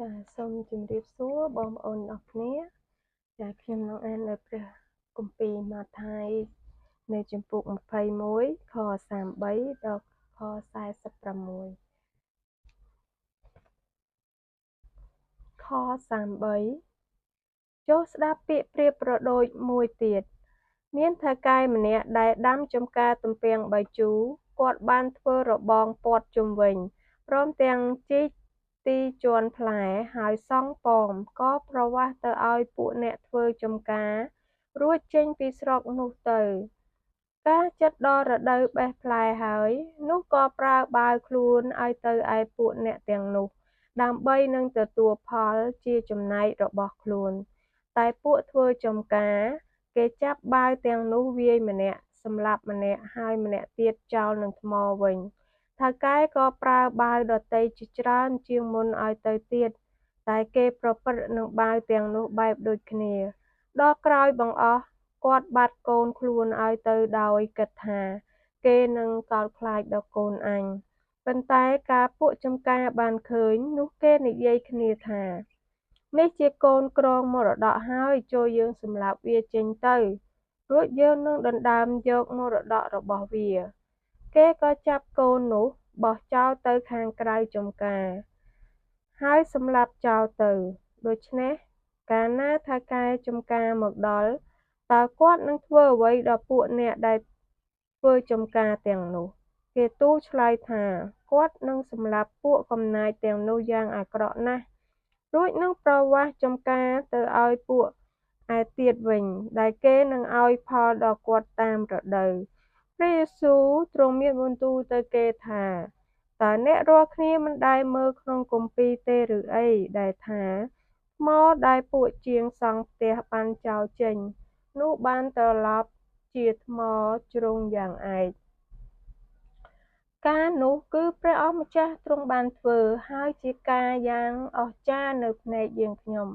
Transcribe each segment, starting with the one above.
ចាសូមជម្រាបសួរបងប្អូនអរគ្នាចាខ្ញុំនឹងអាននៅព្រះគម្ពីរម៉ាថាយនៅជំពូក21ខ33ដល់ខ46ខ33ចូលស្ដាប់ពាក្យប្រៀបប្រដូចមួយទៀតមានថៅកែម្នាក់ដែលដាំចំការទំពាំងបាយជូរគាត់បានធ្វើរបងព័ទ្ធជុំវិញព្រមទាំងជីកទីជាន់ផ្លែហើយសង់ប៉មក៏ប្រវាស់ទៅឲ្យពួកអ្នកធ្វើចំការរួចចេញពីស្រុកនោះទៅកាលជិតដល់រដូវបេះផ្លែហើយនោះក៏ប្រើបាវខ្លួនឲ្យទៅឯពួកអ្នកទាំងនោះដើម្បីនឹងទទួលផលជាចំណែករបស់ខ្លួនតែពួកធ្វើចំការគេចាប់បាវទាំងនោះវាយម្នាក់សម្លាប់ម្នាក់ហើយម្នាក់ទៀតចោលនឹងថ្មវិញថៅកែក៏ប្រើបាវដទៃជាច្រើនជាងមុនឲ្យទៅទៀតតែគេប្រព្រឹត្តនឹងបាវទាំងនោះបែបដូចគ្នាដល់ក្រោយបង្អស់គាត់បាត់កូនខ្លួនឲ្យទៅដោយគិតថាគេនឹងកោតខ្លាចដល់កូនអញប៉ុន្តែការពួកចំការបានឃើញនោះគេនិយាយគ្នាថានេះជាកូនក្រងមរតកហើយចូលយើងសម្លាប់វាចេញទៅរួចយើងនឹងដណ្ដើមយកមរតករបស់វាគេក៏ចាប់កូននោះបោះចោលទៅខាងក្រៅចំការហើយសម្លាប់ចោលទៅដូច្នេះកាលណាថៅកែចំការមកដល់តើគាត់នឹងធ្វើអ្វីដល់ពួកអ្នកដែលធ្វើចំការទាំងនោះគេទូលឆ្លើយថាគាត់នឹងសម្លាប់ពួកកំណាចទាំងនោះយ៉ាងអាក្រក់ណាស់រួចនឹងប្រវាស់ចំការទៅឲ្យពួកឯទៀតវិញដែលគេនឹងឲ្យផលដល់គាត់តាមរដូវព្រះយេស៊ូវទ្រង់មានបន្ទូលទៅគេថាតើអ្នករាល់គ្នាមិនដែលមើលក្នុងគម្ពីរទេឬអីដែលថាថ្មដែលពួកជាងសង់ផ្ទះបានចោលចេញនោះបានត្រឡប់ជាថ្មជ្រុងយ៉ាងឯកការនោះគឺព្រះអម្ចាស់ទ្រង់បានធ្វើហើយជាការយ៉ាងអស្ចារ្យនៅភ្នែកយើងខ្ញុំ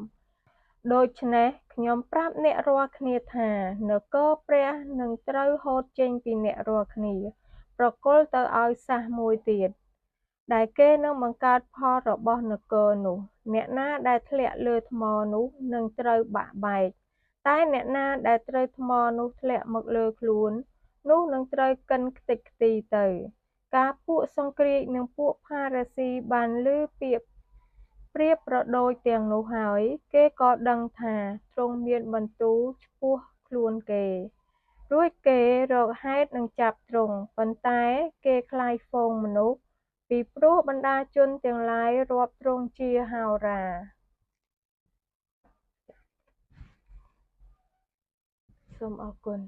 ដូច្នេះខ្ញុំប្រាប់អ្នករាល់គ្នាថានគរព្រះនឹងត្រូវហូតចេញពីអ្នករាល់គ្នាប្រគល់ទៅឲ្យសាសមួយទៀតដែលគេនឹងបង្កើតផលរបស់នគរនោះអ្នកណាដែលធ្លាក់លើថ្មនោះនឹងត្រូវបាក់បែកតែអ្នកណាដែលត្រូវថ្មនោះធ្លាក់មកលើខ្លួននោះនឹងត្រូវកិនខ្ទេចខ្ទីទៅកាលពួកសង្គ្រាចនិងពួកផារ៉ាស៊ីបានឮពាក្យប្រៀបប្រដូចទាំងនោះហើយគេក៏ដឹងថាទ្រង់មានបន្ទូលឆ្ពោះខ្លួនគេរួចគេរកហេតុនឹងចាប់ទ្រង់ប៉ុន្តែគេខ្លាចហ្វូងមនុស្សពីព្រោះបណ្តាជនទាំងឡាយរាប់ទ្រង់ជាហោរាសូមអរគុណ